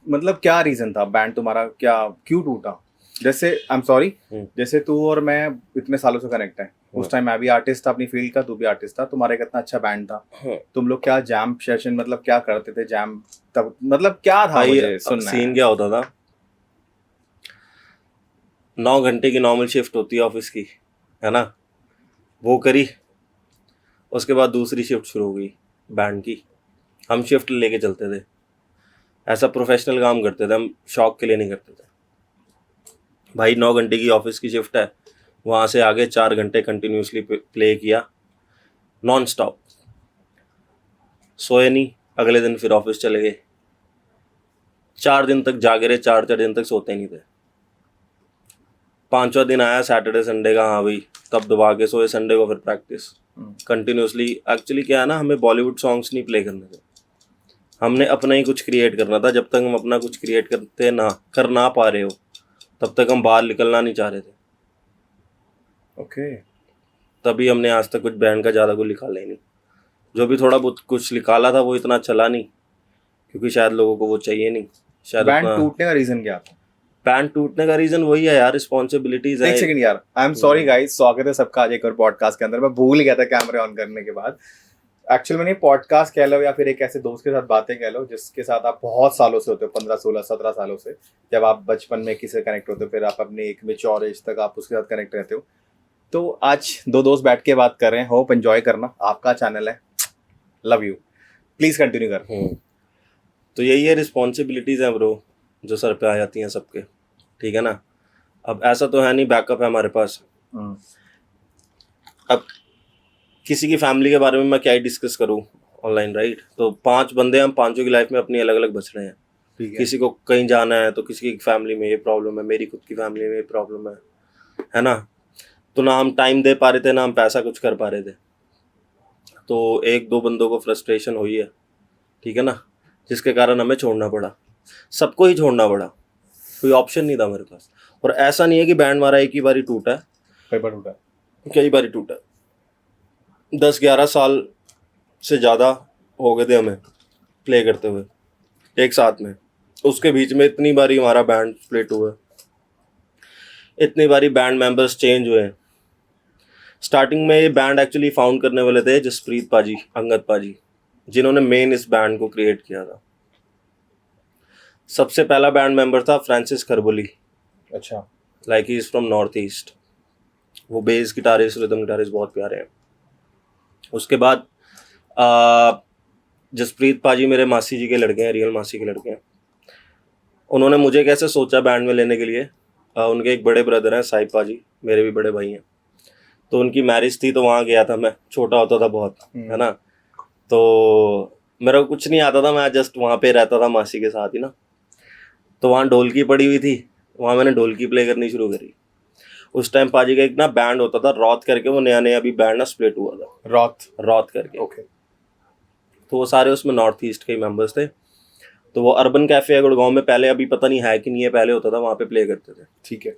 मतलब क्या रीजन था बैंड तुम्हारा, क्या क्यों टूटा? जैसे आई एम सॉरी, जैसे तू और मैं इतने सालों से कनेक्ट है, उस टाइम मैं भी आर्टिस्ट था अपनी फील्ड का, तू भी आर्टिस्ट था, तुम्हारा एक इतना अच्छा बैंड था, तुम लोग क्या जैम सेशन मतलब क्या करते थे जैम तब, मतलब क्या था भाई मुझे सुनना सीन है। क्या होता था, 9 घंटे की नॉर्मल शिफ्ट होती है ऑफिस की, है ना, वो करी। उसके बाद दूसरी शिफ्ट शुरू हो गई बैंड की। हम शिफ्ट लेके चलते थे, ऐसा प्रोफेशनल काम करते थे हम, शौक के लिए नहीं करते थे। भाई 9 घंटे की ऑफिस की शिफ्ट है, वहाँ से आगे 4 घंटे कंटिन्यूसली प्ले किया नॉन स्टॉप, सोए नहीं। अगले दिन फिर ऑफिस चले गए, 4 दिन तक जागे रहे, 4 4 दिन तक सोते नहीं थे। 5वां दिन आया सैटरडे संडे का, हाँ भाई तब दबा के सोए, संडे को फिर प्रैक्टिस कंटिन्यूसली। एक्चुअली क्या है ना, हमें बॉलीवुड सॉन्ग्स नहीं प्ले करने थे, हमने अपना ही कुछ क्रिएट करना था। जब तक हम अपना कुछ क्रिएट करते ना कर ना पा रहे हो, तब तक हम बाहर निकलना नहीं चाह रहे थे। ओके। तभी हमने आज तक कुछ बैंड का ज़्यादा कुछ निकाला ही नहीं। जो भी थोड़ा बहुत कुछ निकाला था वो इतना चला नहीं, क्योंकि शायद लोगों को वो चाहिए नहीं, शायद बैंड उतना। टूटने का रीजन क्या था? बैंड टूटने का रीज़न वही है यार, रिस्पॉन्सिबिलिटीज़ एक है। सेकंड यार, आई एम सॉरी गाइस, स्वागत है सबका आज एक और पॉडकास्ट के अंदर। मैं भूल गया था कैमरे ऑन करने के बाद। एक्चुअल में नहीं, पॉडकास्ट कह लो या फिर एक ऐसे दोस्त के साथ बातें कह लो जिसके साथ आप बहुत सालों से होते हो, 15 16 17 सालों से। जब आप बचपन में किसी से कनेक्ट होते हो, फिर आप अपने एक मेच्योर एज तक आप उसके साथ कनेक्ट रहते हो। तो आज दो दोस्त बैठ के बात कर रहे हैं, होप एंजॉय करना, आपका चैनल है, लव यू, प्लीज कंटिन्यू कर। तो यही है, रिस्पॉन्सिबिलिटीज़ हैं ब्रो, जो सर पे आ जाती हैं सबके, ठीक है ना। अब ऐसा तो है नहीं बैकअप है हमारे पास। अब किसी की फैमिली के बारे में मैं क्या ही डिस्कस करूँ ऑनलाइन, राइट। तो 5 बंदे, हम पांचों की लाइफ में अपनी अलग अलग बच रहे हैं। ठीक है। किसी को कहीं जाना है तो किसी की फैमिली में ये प्रॉब्लम है, मेरी खुद की फैमिली में ये प्रॉब्लम है ना। तो ना हम टाइम दे पा रहे थे, ना हम पैसा कुछ कर पा रहे थे। तो एक दो बंदों को फ्रस्ट्रेशन हुई है, ठीक है ना, जिसके कारण हमें छोड़ना पड़ा, सबको ही छोड़ना पड़ा, कोई ऑप्शन नहीं था मेरे पास। और ऐसा नहीं है कि बैंड हमारा एक ही बारी टूटा है, कई बार उठा। कई बारी टूटा है। 10 11 साल से ज़्यादा हो गए थे हमें प्ले करते हुए एक साथ में। उसके बीच में इतनी बारी हमारा बैंड स्प्लिट हुआ, इतनी बारी बैंड मेंबर्स चेंज हुए। स्टार्टिंग में ये बैंड एक्चुअली फाउंड करने वाले थे जसप्रीत पाजी, अंगद पाजी, जिन्होंने मेन इस बैंड को क्रिएट किया था। सबसे पहला बैंड मेंबर था फ्रांसिस खरबोली, अच्छा। Like he is from north east. वो बेस गिटारिस्ट, रिदम गिटारिस्ट बहुत प्यारे हैं। उसके बाद जसप्रीत पाजी मेरे मासी जी के लड़के हैं, रियल मासी के लड़के हैं। उन्होंने मुझे कैसे सोचा बैंड में लेने के लिए, उनके एक बड़े ब्रदर हैं साहिब पाजी, मेरे भी बड़े भाई हैं। तो उनकी मैरिज थी, तो वहाँ गया था मैं, छोटा होता था बहुत, है ना। तो मेरा को कुछ नहीं आता था, मैं जस्ट वहाँ पे रहता था मासी के साथ ही ना। तो वहाँ ढोलकी पड़ी हुई थी, वहाँ मैंने ढोलकी प्ले करनी शुरू करी। उस टाइम पाजी का एक ना बैंड होता था रॉथ करके, वो नया नया अभी बैंड ना स्प्लिट हुआ था, रॉथ। रॉथ करके। ओके। तो वो सारे उसमें नॉर्थ ईस्ट के ही मेंबर्स थे। तो वो अर्बन कैफे है गुड़गांव में, पहले, अभी पता नहीं है कि नहीं है, पहले होता था, वहाँ पे प्ले करते थे। ठीक है।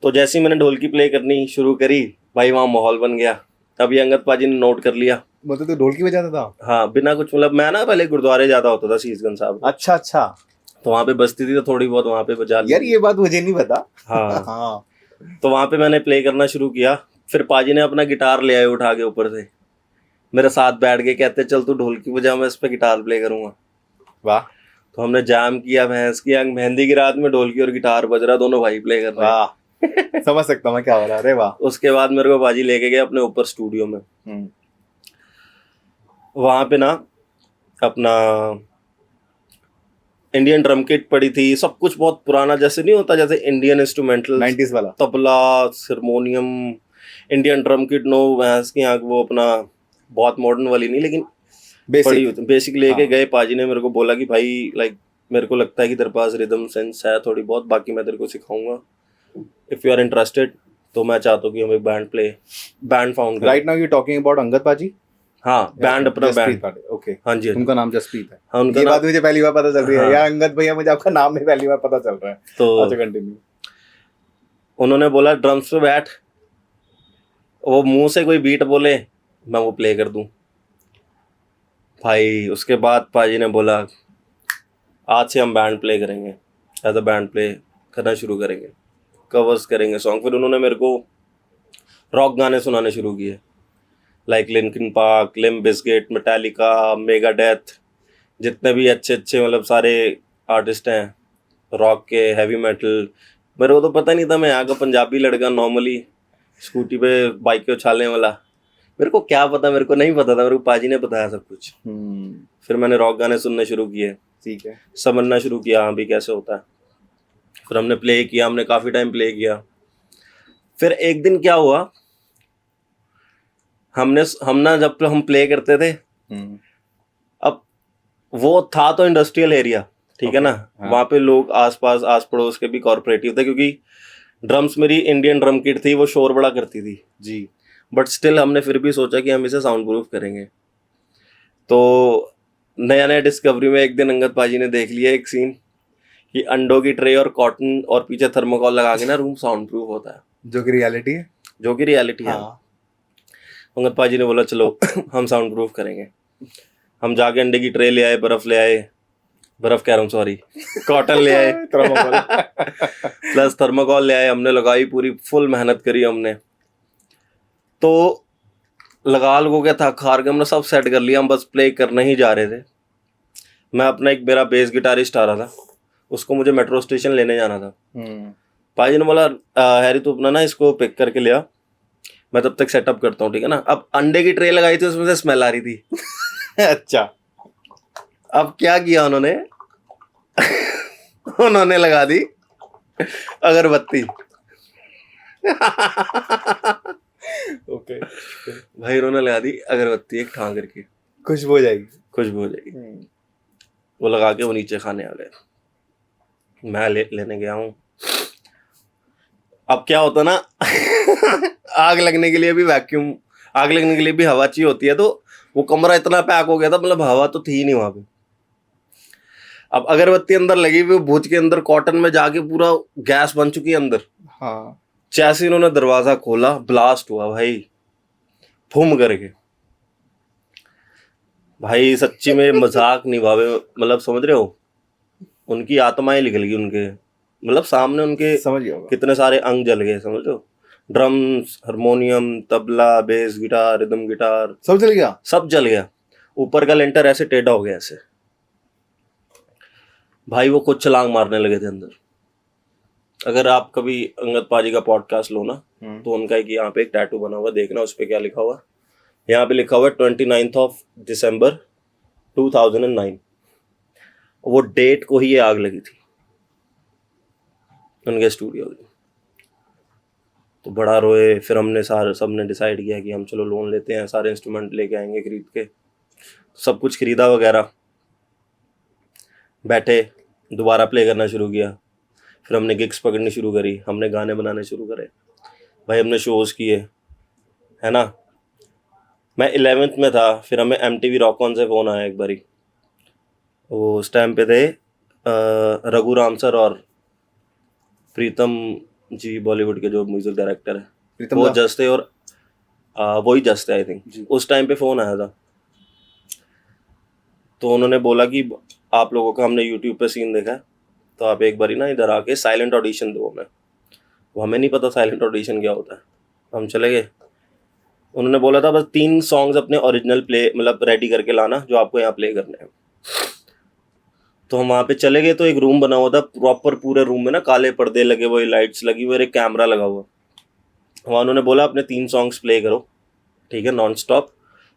तो जैसे ही मैंने ढोलकी प्ले करनी शुरू करी, भाई वहाँ माहौल बन गया। तभी अंगद पाजी ने नोट कर लिया। मतलब तो ढोलकी बजाता था? हाँ, बिना कुछ, मतलब मैं ना पहले गुरुद्वारे जाता होता था शीशगंज साहब, अच्छा अच्छा। तो वहाँ पे बजती थी, तो थोड़ी बहुत वहाँ पे बजा ली। यार ये बात मुझे नहीं पता। हाँ। हाँ। तो वहाँ पे मैंने प्ले करना शुरू किया। फिर पाजी ने अपना गिटार ले आए उठा के ऊपर से, मेरे साथ बैठ के कहते चल तू ढोलकी बजा, मैं इस पे गिटार प्ले करूंगा। वाह। तो हमने जैम किया, भैंस की अंग मेहंदी की रात में ढोलकी और गिटार बज रहा, दोनों भाई प्ले कर रहे हैं। वाह। समझ सकता हूँ मैं क्या हो रहा है, अरे वाह। उसके बाद मेरे को बाजी लेके गए अपने ऊपर स्टूडियो में। वहाँ पे ना अपना इंडियन ड्रम किट पड़ी थी, सब कुछ बहुत पुराना, जैसे नहीं होता, जैसे इंडियन इंस्ट्रूमेंटल, 90s वाला। Tabla, harmonium, Indian drum kit, no भैंस की आँख, वो अपना बहुत मॉडर्न वाली नहीं, लेकिन पड़ी हुई, बेसिक लेके गए। पाजी ने मेरे को बोला कि भाई लाइक मेरे को लगता है कि तेरे पास रिदम सेंस है थोड़ी बहुत, बाकी मैं तेरे को सिखाऊंगा, इफ़ यू आर इंटरेस्टेड। तो मैं चाहता हूँ कि हम एक बैंड फाउंड करें। Right now you talking about Angad पाजी? हाँ, बैंड, अपना जसप्रीत बैंड। पाजी, ओके। हाँ जी, हाँ जी। उनका नाम जसप्रीत है? हाँ, उनका ये नाम, बात मुझे पहली बार पता चल रही है। हाँ। यार अंगद भैया, मुझे आपका नाम भी पहली बार पता चल रहा है। तो अच्छा, कंटिन्यू। उन्होंने बोला ड्रम्स पे बैठ, वो मुंह से कोई बीट बोले, मैं वो प्ले कर दूं। भाई उसके बाद पाजी ने बोला आज से हम बैंड प्ले करेंगे, एज अ बैंड प्ले करना शुरू करेंगे, कवर्स करेंगे सॉन्ग। फिर उन्होंने मेरे को रॉक गाने सुनाने शुरू किए, like Linkin Park, Limp Bizkit, Metallica, Megadeth, जितने भी अच्छे अच्छे मतलब सारे आर्टिस्ट हैं रॉक के, हैवी मेटल। मेरे को तो पता नहीं था, मैं यहाँ का पंजाबी लड़का नॉर्मली स्कूटी पे बाइक पे उछालने वाला, मेरे को क्या पता, मेरे को नहीं पता था, मेरे को पाजी ने बताया सब कुछ। फिर मैंने रॉक गाने सुनने शुरू किए, ठीक है। समझना शुरू किया हाँ भी कैसे होता है। फिर हमने प्ले किया, हमने काफ़ी टाइम प्ले किया। फिर एक दिन क्या हुआ, हम ना जब हम प्ले करते थे, अब वो था तो इंडस्ट्रियल एरिया, ठीक है ना, हाँ। वहाँ पे लोग आसपास आस पड़ोस के भी कॉर्पोरेटिव थे, क्योंकि ड्रम्स मेरी इंडियन ड्रम किट थी, वो शोर बड़ा करती थी जी। बट स्टिल हमने फिर भी सोचा कि हम इसे साउंड प्रूफ करेंगे। तो नया नया डिस्कवरी में एक दिन अंगद पाजी ने देख लिया एक सीन कि अंडों की ट्रे और कॉटन और पीछे थर्मोकॉल लगा के ना रूम साउंड प्रूफ होता है, जो कि रियलिटी है। जो कि रियलिटी है। अंगद पाजी ने बोला चलो हम साउंड प्रूफ करेंगे। हम जाके अंडे की ट्रे ले आए, बर्फ ले आए, बर्फ कह रहा हूँ सॉरी, कॉटन ले आए प्लस थर्मोकॉल ले आए, हमने लगाई, पूरी फुल मेहनत करी हमने। तो लगा लोगों के थक हार के हमने सब सेट कर लिया, हम बस प्ले करने ही जा रहे थे। मैं अपना एक मेरा बेस गिटारिस्ट आ रहा था, उसको मुझे मेट्रो स्टेशन लेने जाना था। पाजी ने बोला हैरी तू अपना ना इसको पिक करके ले आ, मैं तब तक सेटअप करता हूँ, ठीक है ना। अब अंडे की ट्रे लगाई थी, उसमें से स्मेल आ रही थी अच्छा। अब क्या किया उन्होंने उन्होंने लगा दी अगरबत्ती ओके। भाई उन्होंने लगा दी अगरबत्ती एक ठां करके, खुशबू हो जाएगी। खुशबू हो जाएगी। वो लगा के वो नीचे खाने आ गए, मैं लेने गया हूँ। अब क्या होता ना आग लगने के लिए भी वैक्यूम, आग लगने के लिए भी हवा चाहिए होती है, तो वो कमरा इतना पैक हो गया था, मतलब हवा तो थी ही नहीं वहां पे। अब अगरबत्ती अंदर लगी हुई, भूज के अंदर कॉटन में जाके पूरा गैस बन चुकी है अंदर। हाँ। जैसे इन्होंने दरवाजा खोला, ब्लास्ट हुआ भाई, फूम करके। भाई सच्ची में मजाक नहीं भावे, मतलब समझ रहे हो, उनकी आत्माएं निकल गई उनके, मतलब सामने उनके समझ गया होगा। कितने सारे अंग जल गए, समझ लो, drums, harmonium, tabla, bass guitar, rhythm guitar, सब जल गया। सब जल गया। ऊपर का लेंटर ऐसे टेढ़ा हो गया ऐसे। भाई वो खुद छलांग मारने लगे थे अंदर। अगर आप कभी अंगद पाजी का पॉडकास्ट लो ना, तो उनका एक यहाँ पे एक टैटू बना हुआ, देखना उस पर क्या लिखा हुआ। यहाँ पे लिखा हुआ है 29 दिसंबर 2009। वो डेट को ही ये आग लगी थी उनके स्टूडियो में। तो बड़ा रोए। फिर हमने सबने डिसाइड किया कि हम चलो लोन लेते हैं, सारे इंस्ट्रूमेंट लेके आएंगे खरीद के, सब कुछ खरीदा वगैरह, बैठे दोबारा प्ले करना शुरू किया। फिर हमने गिग्स पकड़नी शुरू करी, हमने गाने बनाने शुरू करे भाई, हमने शोज़ किए, है ना। मैं 11th में था, फिर हमें MTV रॉक ऑन से फ़ोन आया एक बारी। वो उस टाइम पे थे रघु राम सर और प्रीतम जी, बॉलीवुड के जो म्यूजिक डायरेक्टर है, वो जज थे, और वही जज थे आई थिंक। उस टाइम पे फ़ोन आया था, तो उन्होंने बोला कि आप लोगों का हमने यूट्यूब पे सीन देखा है, तो आप एक बारी ना इधर आके साइलेंट ऑडिशन दो हमें। वो हमें नहीं पता साइलेंट ऑडिशन क्या होता है, हम चले गए। उन्होंने बोला था बस 3 सॉन्ग्स अपने ओरिजिनल प्ले मतलब रेडी करके लाना जो आपको यहाँ प्ले करने हैं। तो हम वहाँ पे चले गए, तो एक रूम बना हुआ था प्रॉपर, पूरे रूम में ना काले पर्दे लगे हुए, लाइट्स लगी हुई, एक कैमरा लगा हुआ। वहाँ उन्होंने बोला अपने 3 सॉन्ग्स प्ले करो, ठीक है, नॉन स्टॉप।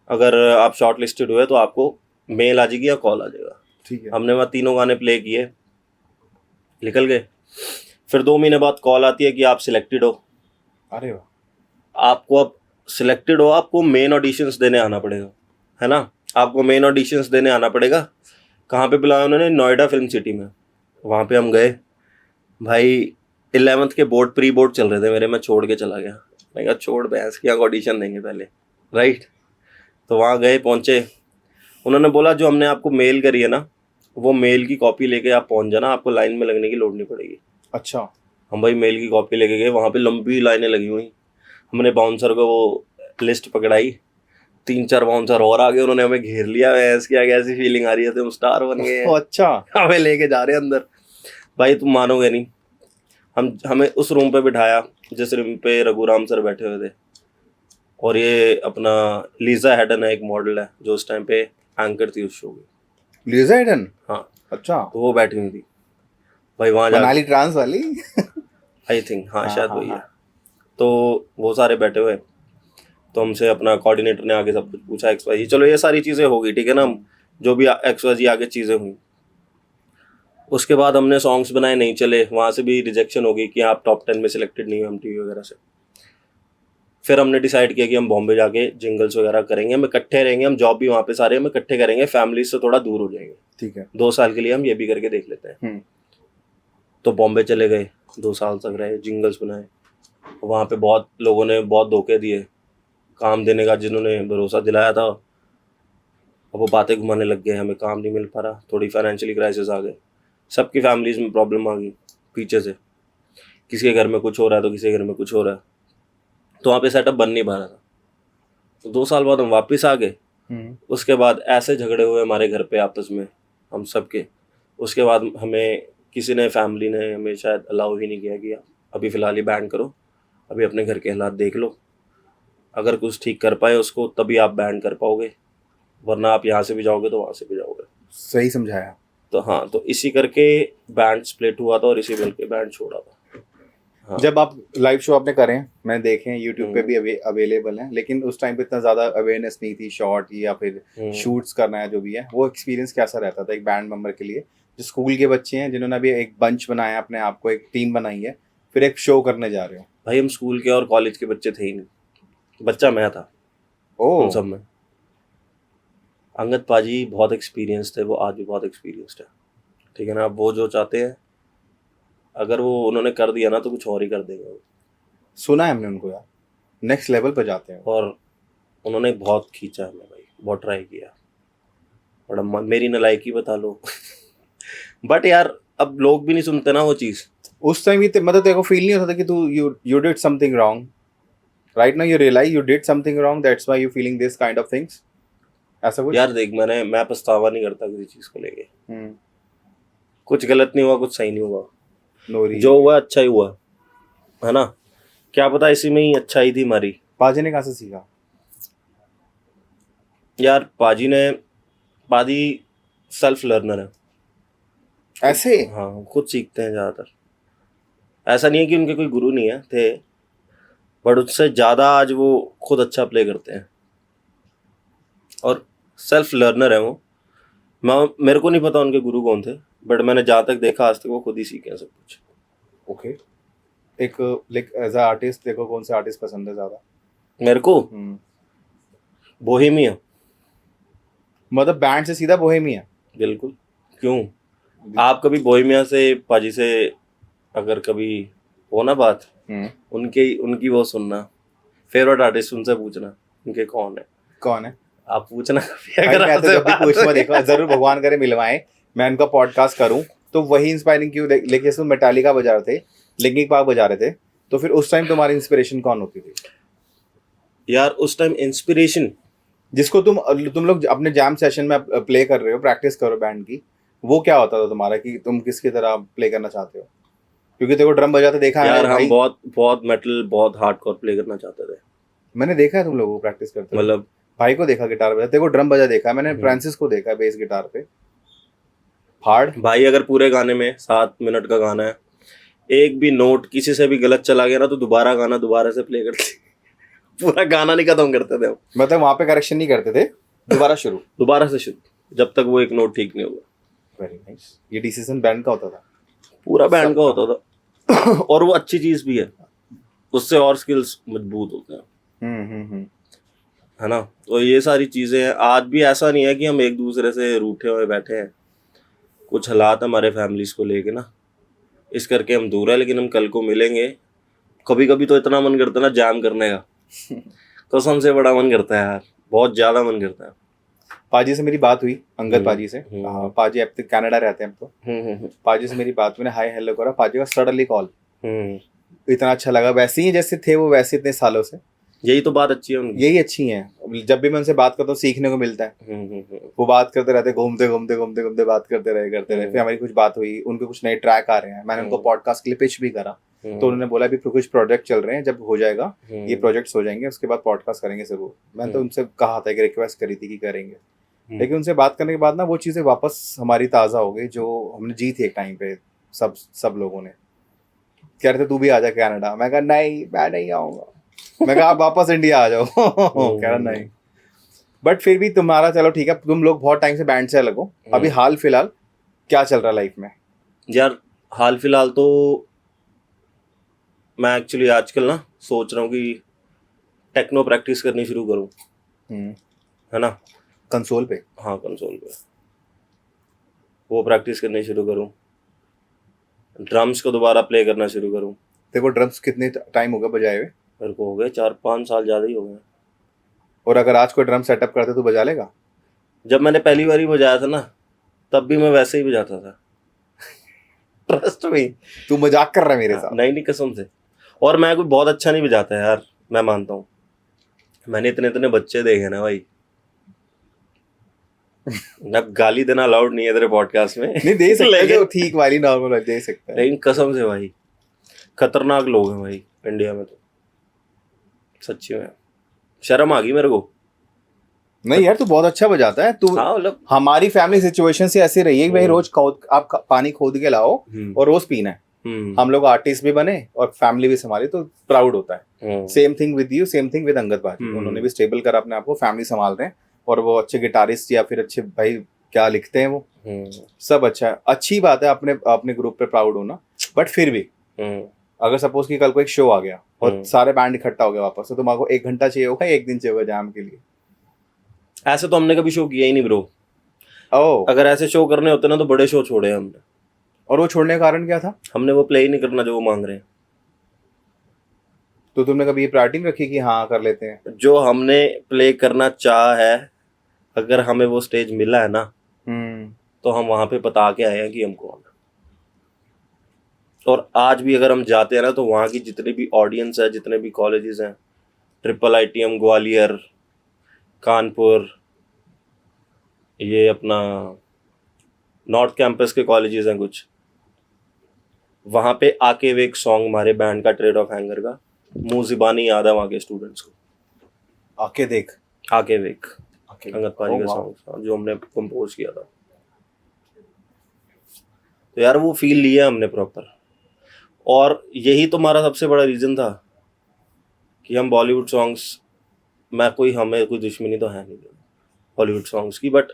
अगर आप शॉर्ट लिस्टेड हुए तो आपको मेल आ जाएगी या कॉल आ जाएगा, ठीक है। हमने वहाँ 3 गाने प्ले किए, निकल गए। फिर 2 महीने बाद कॉल आती है कि आप सिलेक्टेड हो। अरे वाह। आपको अब सिलेक्टेड हो, आपको मेन ऑडिशंस देने आना पड़ेगा, है ना, आपको मेन ऑडिशंस देने आना पड़ेगा। कहाँ पे बुलाया उन्होंने? नोएडा फिल्म सिटी में। वहाँ पे हम गए भाई, 11th के बोर्ड, प्री बोर्ड चल रहे थे मेरे, मैं छोड़ के चला गया। मैं कहा छोड़ भैंस की, ऑडिशन देंगे पहले, राइट। तो वहाँ गए, पहुँचे, उन्होंने बोला जो हमने आपको मेल करी है ना, वो मेल की कॉपी लेके आप पहुँच जाना, आपको लाइन में लगने की लोड नहीं पड़ेगी। अच्छा। हम भाई मेल की कॉपी लेके गए, वहाँ पे लंबी लाइनें लगी हुई। हमने बाउंसर को वो लिस्ट पकड़ाई, 3-4 बाउंसर और आगे, उन्होंने हमें घेर लिया। ऐसी कैसी फीलिंग आ रही है, हम स्टार बन गए हैं। अच्छा। हमें लेके जा रहे हैं अंदर। भाई तुम मानोगे नहीं, हमें उस रूम पे बिठाया जिस रूम पे रघुराम सर बैठे हुए थे, और ये अपना लीजा हेडन है, एक मॉडल है जो उस टाइम पे एंकर थी उस शो की। Lisa Hayden? हाँ, अच्छा। तो वो बैठी हुई थी भाई वहाँ जा, मनाली ट्रांस वाली। आई थिंक, हाँ शायद हाँ, वही है। हाँ। तो वो सारे बैठे हुए, तो हमसे अपना कोऑर्डिनेटर ने आगे सब कुछ पूछा XYZ। चलो ये सारी चीज़ें हो गई, ठीक है ना, जो भी XYZ आगे चीज़ें हुई। उसके बाद हमने सॉन्ग्स बनाए, नहीं चले, वहाँ से भी रिजेक्शन हो गई कि आप टॉप 10 में सिलेक्टेड नहीं हो MTV वगैरह से। फिर हमने डिसाइड किया कि हम बॉम्बे जाके जिंगल्स वगैरह करेंगे, हम इकट्ठे रहेंगे, हम जॉब भी वहाँ पे सारे हम इकट्ठे करेंगे, फैमिली से थोड़ा दूर हो जाएंगे। ठीक है। 2 साल के लिए हम ये भी करके देख लेते हैं। तो बॉम्बे चले गए, 2 साल तक रहे, जिंगल्स बनाए। वहाँ पे बहुत लोगों ने बहुत धोखे दिए, काम देने का जिन्होंने भरोसा दिलाया था, अब वो बातें घुमाने लग गए, हमें काम नहीं मिल पा रहा, थोड़ी फाइनेंशियली क्राइसिस आ गए, सबकी फैमिलीज में प्रॉब्लम आ गई पीछे से, किसी के घर में कुछ हो रहा है तो किसी के घर में कुछ हो रहा है, तो वहाँ पे सेटअप बन नहीं पा रहा था। तो 2 साल बाद हम वापस आ गए। उसके बाद ऐसे झगड़े हुए हमारे घर पे आपस में हम सबके, उसके बाद हमें किसी ने, फैमिली ने हमें शायद अलाउ ही नहीं किया कि अभी फ़िलहाल ही बैन करो, अभी अपने घर के हालात देख लो, अगर कुछ ठीक कर पाए उसको तभी आप बैन कर पाओगे, वरना आप यहाँ से भी जाओगे तो वहाँ से भी जाओगे। सही समझाया। तो हाँ, तो इसी करके बैंड स्प्लिट हुआ था और इसी बल के बैंड छोड़ा था। हाँ। जब आप लाइव शो आपने करे हैं, मैंने देखे हैं, यूट्यूब पे भी अवेलेबल हैं, लेकिन उस टाइम पे इतना ज़्यादा अवेयरनेस नहीं थी शॉर्ट या फिर शूट्स करना है जो भी है, वो एक्सपीरियंस कैसा रहता था एक बैंड मेंबर के लिए, जो स्कूल के बच्चे हैं जिन्होंने अभी एक बंच बनाया अपने आप को, एक टीम बनाई है, फिर एक शो करने जा रहे हो? भाई हम स्कूल के और कॉलेज के बच्चे थे ही नहीं, बच्चा मैं था उन सब में। अंगद पाजी बहुत एक्सपीरियंस थे, वो आज भी बहुत एक्सपीरियंस्ड है, ठीक है ना। अब वो जो चाहते हैं, अगर वो उन्होंने कर दिया ना तो कुछ और ही कर देंगे वो। सुना है हमने उनको यार, नेक्स्ट लेवल पर जाते हैं। और उन्होंने बहुत खींचा हमें भाई, बहुत ट्राई किया, बड़ा मेरी नलायकी बता लो। बट यार अब लोग भी नहीं सुनते ना वो चीज़। उस टाइम ये मतलब तेरे को फील नहीं होता था कि तू you did something wrong? Right now you realize you did something wrong, that's why you feeling this kind of things, ऐसा कुछ? यार देख, मैं पछतावा नहीं करता किसी चीज़ को लेके। कुछ गलत नहीं हुआ, कुछ सही नहीं हुआ, जो हुआ अच्छा ही हुआ, है ना। क्या पता इसी में ही अच्छाई थी हमारी। पाजी ने कहाँ से सीखा? यार पाजी सेल्फ लर्नर है ऐसे? हाँ, खुद सीखते हैं ज़्यादातर। ऐसा नहीं है कि उनके कोई गुरु नहीं है, थे, बट उससे ज़्यादा आज वो खुद अच्छा प्ले करते हैं और सेल्फ लर्नर है वो। मेरे को नहीं पता उनके गुरु कौन थे, बट मैंने जहाँ तक देखा आज तक वो खुद ही सीखे हैं सब कुछ। ओके। एक लाइक एज अ आर्टिस्ट देखो, कौन से आर्टिस्ट पसंद है ज़्यादा? मेरे को बोहेमिया। मतलब बैंड से सीधा बोहेमिया? बिल्कुल। क्यों, आप कभी बोहेमिया से, पाजी से अगर कभी हो ना बात, उनकी वो सुनना, फेवरेट आर्टिस्ट उनसे पूछना उनके कौन है, आप पूछना कभी अगर मैं तो जब भी पूछूंगा, देखो जरूर भगवान करे मिलवाएं, मैं उनका पॉडकास्ट करूं तो वही इंस्पायरिंग क्यों। लेकिन इसमें मेटालिका बजा रहे थे, लिंकिन पार्क बजा रहे थे, तो फिर उस टाइम तुम्हारी इंस्पिरेशन कौन होती थी? यार उस टाइम इंस्पिरेशन जिसको तुम लोग अपने जैम सेशन में प्ले कर रहे हो, प्रैक्टिस करो बैंड की, वो क्या होता था तुम्हारा कि तुम किसकी तरह प्ले करना चाहते हो? क्योंकि देखो ड्रम बजाते देखा है यार, भाई, हम बहुत मेटल, बहुत हार्डकोर प्ले करना चाहते थे। मैंने देखा है तुम लोगों को प्रैक्टिस करते, मतलब भाई को देखा गिटार बजाते, देखो ड्रम बजा देखा है मैंने, फ्रांसिस को देखा है बेस गिटार पे हार्ड। भाई अगर पूरे गाने में 7 मिनट का गाना है, एक भी नोट किसी से भी गलत चला गया ना तो गाना दोबारा से प्ले करते। पूरा गाना नहीं खत्म करते थे हम। मतलब वहां पे करेक्शन नहीं करते थे, दोबारा से शुरू, जब तक वो एक नोट ठीक नहीं होगा। Very nice. ये डिसीजन बैंड का होता था? पूरा बैंड का होता था। और वो अच्छी चीज भी है, उससे और स्किल्स मजबूत होते हैं। है ना। तो ये सारी चीजें हैं। आज भी ऐसा नहीं है कि हम एक दूसरे से रूठे हुए बैठे हैं, कुछ हालात हमारे फैमिलीज को लेके ना, इस करके हम दूर है, लेकिन हम कल को मिलेंगे। कभी कभी तो इतना मन करता है ना जैम करने का, कसम से बड़ा मन करता है यार, बहुत ज्यादा मन करता है। पाजी से मेरी बात हुई, अंगद पाजी से, पाजी अब तक कनाडा रहते हैं अब तो। पाजी से मेरी बात, मैंने हाय हेलो करा, पाजी का सडनली कॉल, इतना अच्छा लगा, वैसे ही जैसे थे वो वैसे इतने सालों से, यही तो बात अच्छी है उनकी। यही अच्छी है। जब भी मैं उनसे बात करता हूँ सीखने को मिलता है। वो बात करते रहते, घूमते घूमते घूमते घूमते बात करते रहे। फिर हमारी कुछ बात हुई, उनके कुछ नए ट्रैक आ रहे हैं, मैंने उनको पॉडकास्ट के लिए पिच भी करा। तो उन्होंने बोला अभी कुछ प्रोजेक्ट चल रहे हैं, जब हो जाएगा ये प्रोजेक्ट्स हो जाएंगे उसके बाद पॉडकास्ट करेंगे जरूर। मैंने तो उनसे कहा था कि रिक्वेस्ट करी थी कि करेंगे, लेकिन उनसे बात करने के बाद ना वो चीज़ें वापस हमारी ताज़ा हो गई जो हमने जी थी एक टाइम पे। सब लोगों ने कह रहे थे तू भी आ जा कनाडा। मैं कहा नहीं, मैं नहीं आऊँगा। मैं कहा आप वापस इंडिया आ जाओ। कह रहा नहीं। बट फिर भी तुम्हारा चलो ठीक है, तुम लोग बहुत टाइम से बैंड से अलग हो। अभी हाल फिलहाल क्या चल रहा है लाइफ में? यार हाल फिलहाल तो मैं एक्चुअली आजकल ना सोच रहा हूँ कि टेक्नो प्रैक्टिस करनी शुरू करूँ, है ना, कंसोल पे। हाँ कंसोल पे वो प्रैक्टिस करनी शुरू करूँ, ड्रम्स को दोबारा प्ले करना शुरू करूँ। तेरे को ड्रम्स कितने टाइम हो गया बजाए हुए? मेरे को हो गए 4-5 साल ज़्यादा ही हो गए। और अगर आज कोई ड्रम सेटअप करते तो बजा लेगा? जब मैंने पहली बार ही बजाया था ना तब भी मैं वैसे ही बजाता था। ट्रस्ट में। तू मजाक कर रहा है मेरे साथ? नहीं नहीं कसम से। और मैं कोई बहुत अच्छा नहीं बजाता यार, मैं मानता हूँ। मैंने इतने इतने बच्चे देखे ना भाई। अब गाली देना अलाउड नहीं है तेरे पॉडकास्ट में। नहीं दे सकते हैं, जो ठीक वाली नॉर्मल दे सकते हैं। लेकिन कसम से भाई खतरनाक लोग हैं भाई इंडिया में तो, सच्ची में शर्म आ गई मेरे को। नहीं यार तू बहुत अच्छा बजाता है तू। हाँ मतलब हमारी फैमिली सिचुएशन से ऐसी रही है कि भाई रोज आप पानी खोद के लाओ और रोज पीना है। हम लोग आर्टिस्ट भी बने और फैमिली भी संभाली तो प्राउड होता है। Same thing with you, same thing with Angad भाई। उन्होंने भी स्टेबल करा अपने आप को, फैमिली संभाल रहे हैं और वो अच्छे गिटारिस्ट या फिर अच्छे भाई क्या लिखते हैं वो, सब अच्छा है। अच्छी बात है अपने ग्रुप पे प्राउड होना। बट फिर भी अगर सपोज कि कल को एक शो आ गया और सारे बैंड इकट्ठा हो गया वापस, तो तुम्हारे को 1 घंटा चाहिए होगा, 1 दिन चाहिए होगा जैम के लिए? ऐसे तो हमने कभी शो किया ही नहीं ब्रो। ओह, अगर ऐसे शो करने होते ना तो बड़े शो छोड़े हमने। और वो छोड़ने का कारण क्या था? हमने वो प्ले ही नहीं करना जो वो मांग रहे हैं। तो तुमने कभी ये प्रायोरिटी नहीं रखी कि हाँ कर लेते हैं? जो हमने प्ले करना चाहा है, अगर हमें वो स्टेज मिला है ना तो हम वहां पे बता के आए हैं कि हमको आना। और आज भी अगर हम जाते हैं ना तो वहाँ की जितनी भी ऑडियंस है, जितने भी कॉलेजेस हैं, ट्रिपल ITM ग्वालियर, कानपुर, ये अपना नॉर्थ कैंपस के कॉलेजेस हैं कुछ, वहाँ पे आके वे एक सॉन्ग हमारे बैंड का ट्रेड ऑफ हैंगर का मुँह ज़बानी याद है वहाँ के स्टूडेंट्स को। आके देख, आके वेक आके अंगद पाजी का सॉन्ग जो हमने कंपोज किया था। तो यार वो फील लिया हमने प्रॉपर। और यही तो हमारा सबसे बड़ा रीज़न था कि हम बॉलीवुड सॉन्ग्स, हमें कोई दुश्मनी तो है नहीं बॉलीवुड सॉन्ग्स की, बट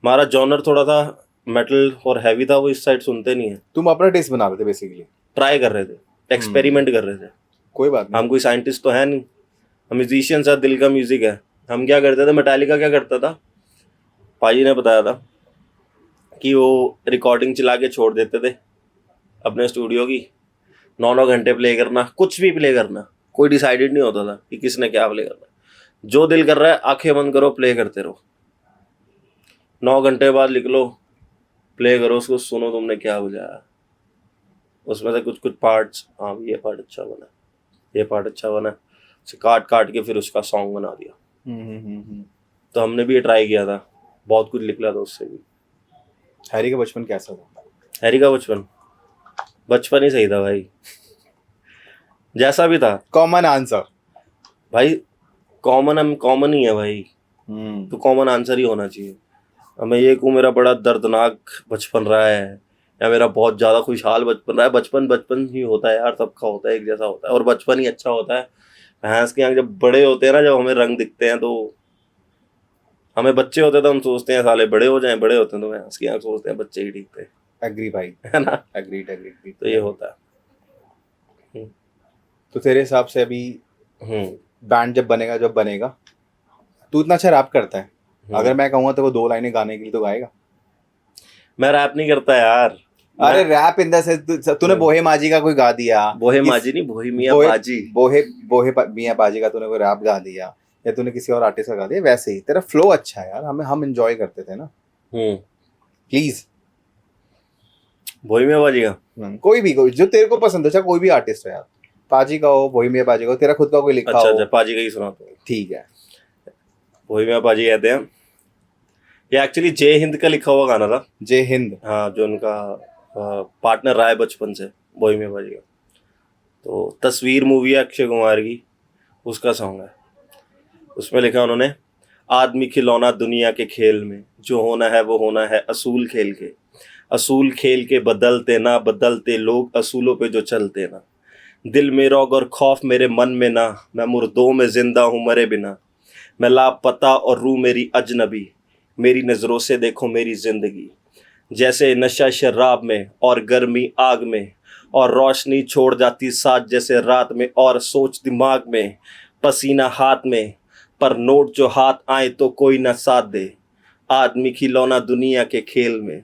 हमारा जॉनर थोड़ा था मेटल और हैवी था, वो इस साइड सुनते नहीं है। तुम अपना टेस्ट बना रहे थे बेसिकली, ट्राई कर रहे थे, एक्सपेरिमेंट कर रहे थे। कोई बात नहीं, हम कोई साइंटिस्ट तो है नहीं, हम म्यूजिशियंस है, दिल का म्यूजिक है। हम क्या करते थे, मेटालिका क्या करता था, पाजी ने बताया था कि वो रिकॉर्डिंग चला के छोड़ देते थे अपने स्टूडियो की, 9-9 घंटे प्ले करना, कुछ भी प्ले करना, कोई डिसाइडेड नहीं होता था कि किसने क्या प्ले करना। जो दिल कर रहा है आंखें बंद करो, प्ले करते रहो, 9 घंटे बाद लिख लो, प्ले करो उसको, सुनो तुमने क्या बजाया। उसमें से कुछ कुछ पार्ट्स, हाँ ये पार्ट अच्छा बना, ये पार्ट अच्छा बना, उसे काट काट के फिर उसका सॉन्ग बना दिया। तो हमने भी ये ट्राई किया था, बहुत कुछ निकला था उससे भी। हैरी का बचपन कैसा था? हैरी का बचपन ही सही था भाई, जैसा भी था। कॉमन आंसर भाई कॉमन ही है भाई, तो कॉमन आंसर ही होना चाहिए। मैं ये कहूँ मेरा बड़ा दर्दनाक बचपन रहा है या मेरा बहुत ज़्यादा खुशहाल बचपन रहा है, बचपन ही होता है यार, सबका होता है, एक जैसा होता है, और बचपन ही अच्छा होता है। भैंस की आँख जब बड़े होते हैं ना, जब हमें रंग दिखते हैं, तो हमें बच्चे होते हैं तो हम सोचते हैं साले बड़े हो जाएं, बड़े होते हैं तो भैंस की आँख सोचते हैं बच्चे ही ठीक थे। एग्री भाई, है ना, एग्रीड। तो ये होता है। तो तेरे हिसाब से अभी बैंड जब बनेगा, तू इतना अच्छा रैप करता है, अगर मैं कहूँगा तो वो 2 लाइनें गाने के लिए तो गाएगा? मैं रैप नहीं करता यार। अरे रैप इन द सेंस, तूने बोहे माजी का कोई गा दिया, बोहे माजी नहीं, बोहे मियां बाजी, बोहे मियां बाजी का तूने कोई रैप गा दिया, या तूने किसी और आर्टिस्ट का गा दिया, वैसे ही तेरा फ्लो अच्छा है यार, हम एंजॉय करते थे ना। प्लीज बोहे मियां बाजी का कोई जो तेरे को पसंद हो, चाहे कोई भी आर्टिस्ट है यार, पाजी का हो, बोहेमिया पाजी का हो, तेरा खुद का कोई लिखा अच्छा हो। अच्छा, पाजी का ही सुना तो। ठीक है। बोहेमिया पाजी कहते हैं, ये एक्चुअली जय हिंद का लिखा हुआ गाना था। जय हिंद। हाँ, जो उनका पार्टनर रहा है बचपन से, बोहेमिया पाजी का। तो तस्वीर मूवी है अक्षय कुमार की, उसका सॉन्ग है। उसमें लिखा उन्होंने, आदमी खिलौना दुनिया के खेल में, जो होना है वो होना है असूल खेल के। असूल खेल के बदलते ना, बदलते लोग असूलों पे जो चलते ना। दिल में रौब और खौफ मेरे मन में ना, मैं मुर्दों में जिंदा हूँ मरे बिना। मैं लापता और रूह मेरी अजनबी, मेरी नज़रों से देखो मेरी जिंदगी। जैसे नशा शराब में और गर्मी आग में, और रोशनी छोड़ जाती साथ जैसे रात में, और सोच दिमाग में, पसीना हाथ में, पर नोट जो हाथ आए तो कोई ना साथ दे। आदमी खिलौना दुनिया के खेल में,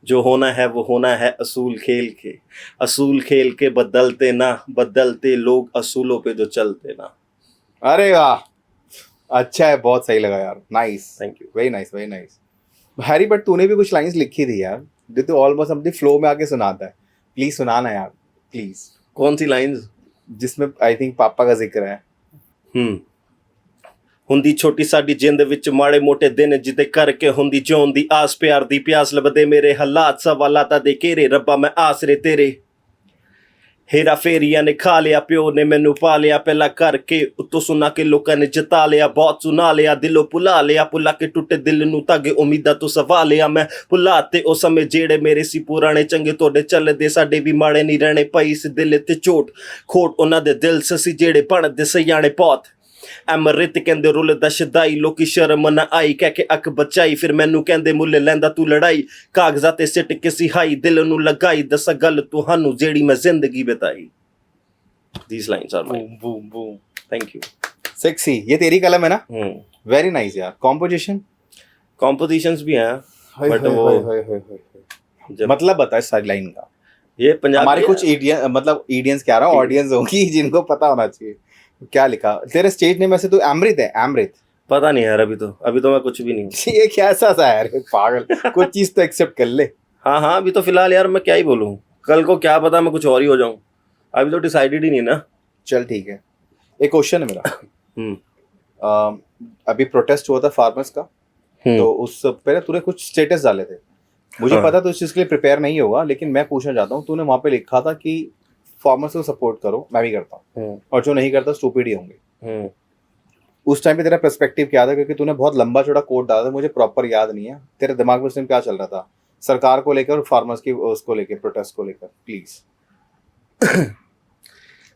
जो होना है वो होना है असूल खेल के। असूल खेल के बदलते ना, बदलते लोग असूलों पे जो चलते ना। अरे वाह, अच्छा है, बहुत सही लगा यार, nice, thank you. Very nice, very nice. Harry, but तूने भी कुछ लाइंस लिखी थी यार, जो तू ऑलमोस्ट अपनी फ्लो में आके सुनाता है। प्लीज सुनाना यार, प्लीज। कौन सी लाइंस? जिसमें आई थिंक पापा का जिक्र है। ਹੁੰਦੀ ਛੋਟੀ ਸਾਡੀ ਜਿੰਦ ਵਿੱਚ ਮਾੜੇ ਮੋਟੇ ਦਿਨ ਜਿੱਤੇ ਕਰਕੇ ਹੁੰਦੀ ਜਿਉਣ ਦੀ ਆਸ ਪਿਆਰ ਦੀ ਪਿਆਸ ਲੱਭਦੇ ਮੇਰੇ ਹਾਲਾਤ ਸਵਾਲਾਤਾਂ ਦੇ ਘੇਰੇ ਰੱਬਾ ਮੈਂ ਆਸਰੇ ਤੇਰੇ। ਹੇਰਾ ਫੇਰੀਆਂ ਨੇ ਖਾ ਲਿਆ ਪਿਓ ਨੇ ਮੈਨੂੰ ਪਾ ਲਿਆ ਪਹਿਲਾਂ ਕਰਕੇ ਉੱਤੋਂ ਸੁਣਾ ਕੇ ਲੋਕਾਂ ਨੇ ਜਿਤਾ ਲਿਆ ਬਹੁਤ ਸੁਣਾ ਲਿਆ ਦਿਲੋਂ ਭੁਲਾ ਲਿਆ ਭੁਲਾ ਕੇ ਟੁੱਟੇ ਦਿਲ ਨੂੰ ਧਾਗੇ ਉਮੀਦਾਂ ਤੋਂ ਸਵਾ ਲਿਆ ਮੈਂ ਭੁਲਾ ਤੇ ਉਹ ਸਮੇਂ ਜਿਹੜੇ ਮੇਰੇ ਸੀ ਪੁਰਾਣੇ ਚੰਗੇ ਤੁਹਾਡੇ ਚੱਲਦੇ ਸਾਡੇ ਵੀ ਮਾੜੇ ਨਹੀਂ ਰਹਿਣੇ ਪਈ ਇਸ ਦਿਲ ਤੇ ਚੋਟ ਖੋਟ ਉਹਨਾਂ ਦੇ ਦਿਲ ਸਸੀ ਜਿਹੜੇ ਬਣਦੇ ਸਿਆਣੇ ਬਹੁਤ ਅਮਰਿਤ ਕਹਿੰਦੇ ਰੁੱਲਦਾ ਸ਼ਦਾਈ ਲੋਕੀ ਸ਼ਰਮ ਨਾ ਆਈ ਕਹਿ ਕੇ ਅੱਖ ਬਚਾਈ ਫਿਰ ਮੈਨੂੰ ਕਹਿੰਦੇ ਮੁੱਲ ਲੈਂਦਾ ਤੂੰ ਲੜਾਈ ਕਾਗਜ਼ਾਂ ਤੇ ਸਿੱਟ ਕੇ ਸਿਹਾਈ ਦਿਲ ਨੂੰ ਲਗਾਈ ਦੱਸ ਗੱਲ ਤੁਹਾਨੂੰ ਜਿਹੜੀ ਮੈਂ ਜ਼ਿੰਦਗੀ ਬਿਤਾਈ। These lines are mine. Boom boom boom, Thank you. Sexy. ये तेरी कलम है ना? वेरी नाइस यार। कॉम्पोजिशन? Compositions भी हैं हाय बट हाय वो हाय हाय हाय हाय। जब मतलब बता इस सारी लाइन का। ये पंजाबी हमारे है। कुछ एडियन, मतलब एडियंस कह रहा हूँ, ऑडियंस होगी जिनको पता होना चाहिए। क्या लिखा तेरे स्टेज नेम में से? तू अमृत है? अमृत? पता नहीं यार, अभी तो मैं कुछ भी नहीं हूँ। ये कैसा सा है यार, पागल। कुछ चीज तो एक्सेप्ट कर ले। हाँ हाँ, अभी तो फिलहाल यार मैं क्या ही बोलूँ, कल को क्या पता मैं कुछ और ही हो जाऊँ, अभी तो डिसाइडेड ही नहीं ना। चल ठीक है, एक क्वेश्चन है मेरा। हम्म अभी प्रोटेस्ट हुआ था फार्मर्स का, तो उस पहले तूने कुछ स्टेटस डाले थे। मुझे हाँ। पता तो इस चीज के लिए प्रिपेयर नहीं होगा, लेकिन मैं पूछना चाहता हूँ, तूने वहां पे लिखा था कि फार्मर्स को सपोर्ट करो, मैं भी करता हूँ, और जो नहीं करता स्टूपिड ही होंगे। उस टाइम पे तेरा पर्सपेक्टिव क्या था? क्योंकि तूने बहुत लंबा चौड़ा कोट डाला था, मुझे प्रॉपर याद नहीं है। तेरे दिमाग में उस टाइम क्या चल रहा था सरकार को लेकर और फार्मर्स की उसको लेकर, प्रोटेस्ट को लेकर? प्लीज।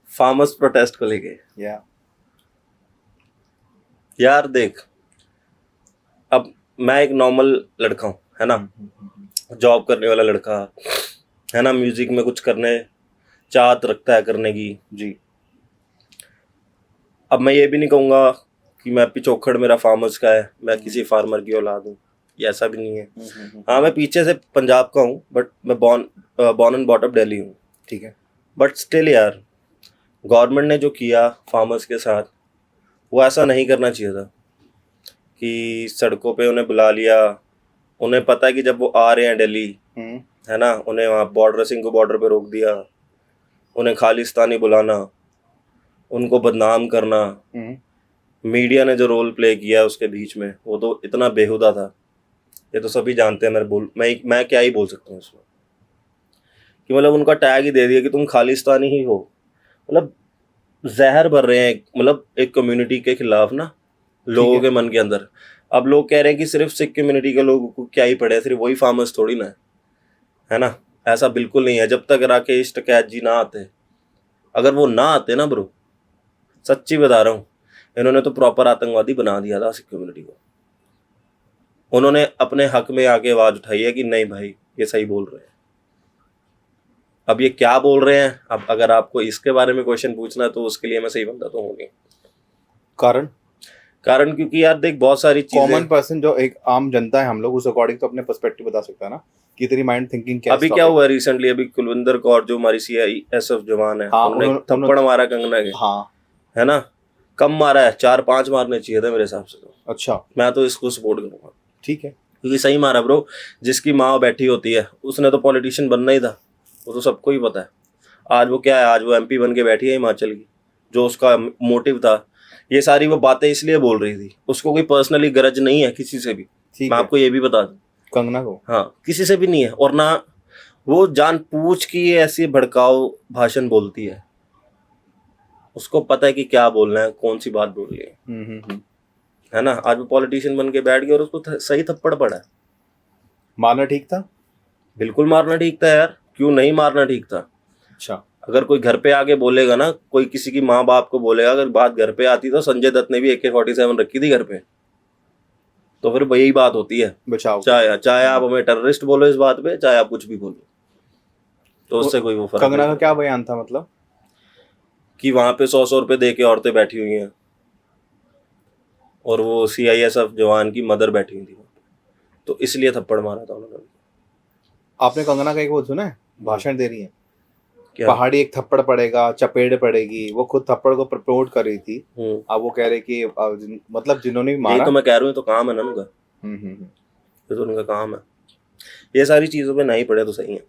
फार्मर्स प्रोटेस्ट को लेके या यार देख, अब मैं एक नॉर्मल लड़का हूँ, है ना, जॉब करने वाला लड़का है ना, म्यूजिक में कुछ करने चाहत रखता है करने की जी। अब मैं ये भी नहीं कहूँगा कि मैं पिछोखड़ मेरा फार्मर्स का है, मैं किसी फार्मर की औलाद हूँ, ये ऐसा भी नहीं है। हाँ, मैं पीछे से पंजाब का हूँ, बट मैं born and bought up Delhi हूँ। ठीक है। बट स्टिल यार, गवर्नमेंट ने जो किया फार्मर्स के साथ, वो ऐसा नहीं करना चाहिए था कि सड़कों पे उन्हें बुला लिया। उन्हें पता है कि जब वो आ रहे हैं दिल्ली, है ना, उन्हें वहाँ बॉर्डर सिंह को बॉर्डर पे रोक दिया, उन्हें खालिस्तानी बुलाना, उनको बदनाम करना, मीडिया ने जो रोल प्ले किया उसके बीच में, वो तो इतना बेहुदा था। ये तो सभी जानते हैं। मैं क्या ही बोल सकता हूँ उसमें, कि मतलब उनका टैग ही दे दिया कि तुम खालिस्तानी ही हो। मतलब जहर भर रहे हैं, मतलब एक कम्युनिटी के खिलाफ ना, लोगों के मन के अंदर। अब लोग कह रहे हैं कि सिर्फ सिख कम्युनिटी के लोगों को क्या ही पड़े, सिर्फ वही फार्मर्स थोड़ी ना है ना। ऐसा बिल्कुल नहीं है। जब तक राकेश टिकैत जी ना आते, अगर वो ना आते ना ब्रो, सच्ची बता रहा हूँ, इन्होंने तो प्रॉपर आतंकवादी बना दिया था सिख कम्युनिटी को। उन्होंने अपने हक में आके आवाज उठाई है कि नहीं भाई, ये सही बोल रहे हैं। अब ये क्या बोल रहे हैं, अब अगर आपको इसके बारे में क्वेश्चन पूछना है तो उसके लिए मैं सही बंदा तो हूँ नहीं। कारण क्योंकि यार देख, बहुत सारी चीजें, कॉमन पर्सन जो एक आम जनता है, हम लोग, उस अकॉर्डिंग तो अपने पर्सपेक्टिव बता सकता है ना कि तेरी माइंड थिंकिंग क्या है। अभी क्या हुआ रिसेंटली, अभी कुलविंदर कौर जो हमारी CISF जवान है, हाँ, उन्होंने थप्पड़ मारा कंगना के, हाँ, है ना, कम मारा है, 4-5 मारने चाहिए थे मेरे हिसाब से तो। अच्छा, मैं तो इसको सपोर्ट करूंगा। ठीक है, क्योंकि सही मारा ब्रो। जिसकी माँ बैठी होती है उसने तो पॉलिटिशियन बनना ही था, वो तो सबको ही पता है। आज वो क्या है, आज वो MP बन के बैठी है हिमाचल की। जो उसका मोटिव था, ये सारी वो बातें इसलिए बोल रही थी, उसको कोई पर्सनली गरज नहीं है किसी से भी। ठीक मैं है, आपको ये भी बता दूं, कंगना को। हाँ, किसी से भी नहीं है। और ना वो जानबूझ के ये ऐसी भड़काऊ भाषण बोलती है। उसको पता है कि क्या बोलना है, कौन सी बात बोलनी है। हम्म। है ना, आज वो पॉलिटिशियन बन के बैठ गया और उसको सही थप्पड़ पड़ा है। मारना ठीक था? बिल्कुल मारना ठीक था यार, क्यों नहीं मारना ठीक था। अच्छा। अगर कोई घर पे आके बोलेगा ना, कोई किसी की माँ बाप को बोलेगा, अगर बात घर पे आती तो संजय दत्त ने भी AK-47 रखी थी घर पे, तो फिर वही बात होती है। बचाओ। चाहे आप हमें टेररिस्ट बोलो इस बात पे, चाहे आप कुछ भी बोलो, तो उससे कोई वो फर्क कंगना नहीं का पड़ता। क्या बयान था मतलब? कि वहां पे 100 रुपए दे के औरतें बैठी हुई हैं और वो CISF जवान की मदर बैठी हुई थी, तो इसलिए थप्पड़ मारा था उन्होंने। आपने कंगना का एक वो सुना है, भाषण दे रही है, क्या? पहाड़ी एक थप्पड़ पड़ेगा, चपेट पड़ेगी, वो खुद थप्पड़ को प्रमोट कर रही थी। अब वो कह रहे कि मतलब जिन्होंने भी यही मारा। तो मैं कह रहा हूँ, तो काम है ना उनका, ये तो उनका काम है। ये सारी चीजों पे नहीं पड़े तो सही है,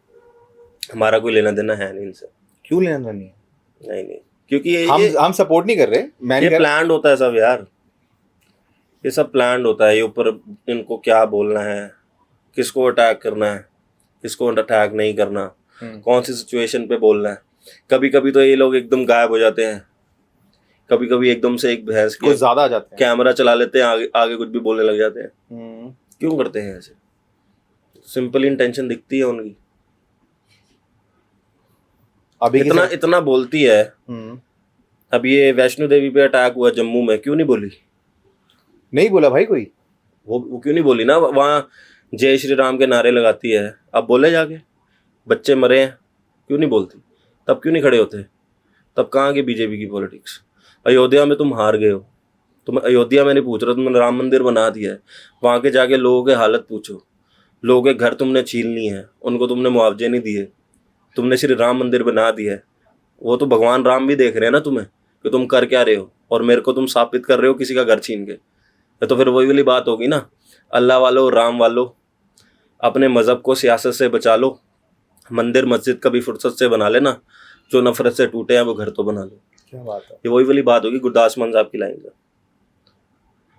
हमारा कोई लेना देना है नहीं इनसे। क्यों लेना नहीं है? नहीं, क्योंकि हम सपोर्ट नहीं कर रहे, मैं ये नहीं प्लान्ड होता है सब यार, ये सब प्लान्ड होता है। ये ऊपर इनको क्या बोलना है, किसको अटैक करना है, किसको अटैक नहीं करना, कौन सी सिचुएशन पे बोलना है। कभी कभी तो ये लोग एकदम गायब हो जाते हैं, कभी कभी एकदम से एक भैंस कुछ ज्यादा आ जाते हैं, कैमरा चला लेते हैं, आगे आगे कुछ भी बोलने लग जाते हैं। क्यों करते हैं ऐसे? सिंपल इंटेंशन दिखती है उनकी। अभी इतना बोलती है। अब ये वैष्णो देवी पे अटैक हुआ जम्मू में, क्यों नहीं बोली? नहीं बोला भाई कोई। वो क्यों नहीं बोली ना, वहाँ जय श्री राम के नारे लगाती है। अब बोले जाके, बच्चे मरे हैं, क्यों नहीं बोलती? तब क्यों नहीं खड़े होते? तब कहाँ की बीजेपी की पॉलिटिक्स? अयोध्या में तुम हार गए हो, तुम अयोध्या में नहीं पूछ रहे, तुमने राम मंदिर बना दिया है। वहाँ के जाके लोगों के हालत पूछो, लोगों के घर तुमने छीन लिए हैं, उनको तुमने मुआवजे नहीं दिए, तुमने श्री राम मंदिर बना दिया है। वो तो भगवान राम भी देख रहे हैं ना तुम्हें कि तुम कर क्या रहे हो, और मेरे को तुम साबित कर रहे हो किसी का घर छीन के। तो फिर वही वाली बात होगी ना, अल्लाह वालों, राम वालों, अपने मज़हब को सियासत से बचा लो, मंदिर मस्जिद कभी फुर्सत से बना लेना, जो नफरत से टूटे हैं वो घर तो बना लो। क्या बात है, ये वही वाली बात होगी गुरदास मान साहब की लाइन से।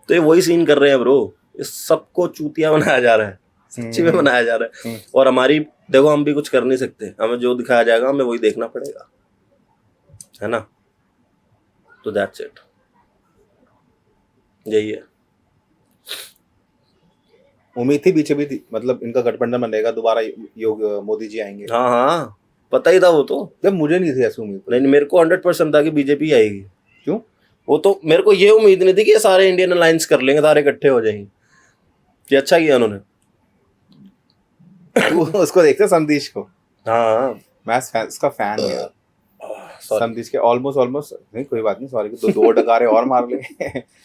तो ये वही सीन कर रहे हैं ब्रो, इस सबको चूतिया बनाया जा रहा है, सच्ची में बनाया जा रहा है। और हमारी देखो, हम भी कुछ कर नहीं सकते, हमें जो दिखाया जाएगा हमें वही देखना पड़ेगा, है ना। तो दैट्स इट, यही है। उम्मीद थी बीच भी थी, मतलब इनका गठबंधन बनेगा दोबारा, योग मोदी जी आएंगे। हाँ, पता ही था वो तो। जब मुझे नहीं थी ऐसी उम्मीद। नहीं, मेरे को 100% था कि बीजेपी आएगी। क्यों? वो तो मेरे को ये उम्मीद नहीं थी कि ये सारे इंडियन अलायंस कर लेंगे, सारे इकट्ठे हो जाएंगे। कि अच्छा किया उन्होंने। उसको देखते संदेश को। हाँ, मैं उसका फैन हूँ यार, संदेश के ऑलमोस्ट नहीं, कोई बात नहीं, सॉरी, दो डकारे और मार ले।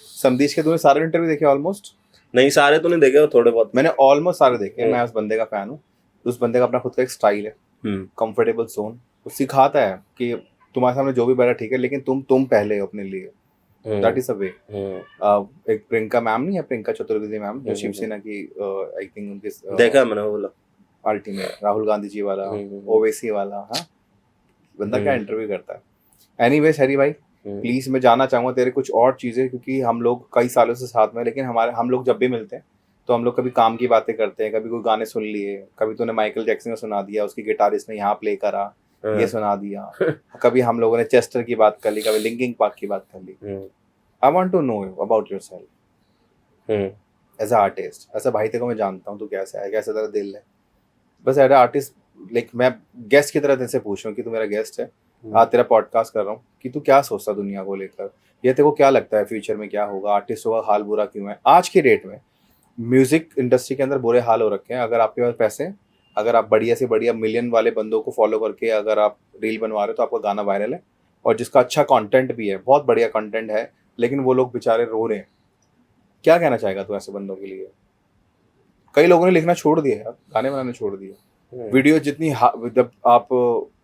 संदेश के तूने सारे इंटरव्यू देखे ऑलमोस्ट? नहीं, सारे तो नहीं देखे, थोड़े बहुत मैंने ऑलमोस्ट सारे देखे। मैं उस बंदे का फैन हूँ। उस बंदे का अपना खुद का एक स्टाइल है, कंफर्टेबल जोन। वो सिखाता है कि तुम्हारे सामने जो भी बैठा ठीक है, लेकिन तुम पहले हो अपने लिए। दैट इज अ वे। एक प्रियंका मैम नहीं है, प्रियंका चतुर्वेदी मैम, जो शिवसेना की आई थिंक उनके देखा मैंने वो बोला अल्टीमेट राहुल गांधी जी वाला, ओवैसी वाला। हाँ, बंदा क्या इंटरव्यू करता है। एनीवेज हरी भाई, प्लीज मैं जानना चाहूंगा तेरे कुछ और चीजें, क्योंकि हम लोग कई सालों से साथ में, लेकिन हम लोग जब भी मिलते हैं तो हम लोग कभी काम की बातें करते हैं, कभी कोई गाने सुन लिए, कभी तूने माइकल जैक्सन का सुना दिया, उसकी गिटार इसने यहाँ प्ले करा, ये सुना दिया। कभी हम लोगों ने चेस्टर की बात कर ली, कभी लिंकिंग पार्क की बात कर ली। I want to know about yourself as a artist. ऐसा भाई तेरे को मैं जानता हूँ, तू कैसा है, कैसा तेरा दिल है। बस एज अ आर्टिस्ट, लाइक मैं गेस्ट की तरह तेरे पूछ रहा हूँ कि तू मेरा गेस्ट है, आज तेरा पॉडकास्ट कर रहा हूँ, कि तू क्या सोचता दुनिया को लेकर, या तेरे को क्या लगता है फ्यूचर में क्या होगा, आर्टिस्टों का हाल बुरा क्यों है आज की डेट में। म्यूजिक इंडस्ट्री के अंदर बुरे हाल हो रखे हैं। अगर आपके पास पैसे, अगर आप बढ़िया से बढ़िया मिलियन वाले बंदों को फॉलो करके अगर आप रील बनवा रहे हो तो आपका गाना वायरल है, और जिसका अच्छा कंटेंट भी है, बहुत बढ़िया कंटेंट है, लेकिन वो लोग बेचारे रो रहे हैं। क्या कहना चाहेगा तू ऐसे बंदों के लिए? कई लोगों ने लिखना छोड़ दिया यार, गाने बनाने छोड़ दिए। वीडियो जितनी जब आप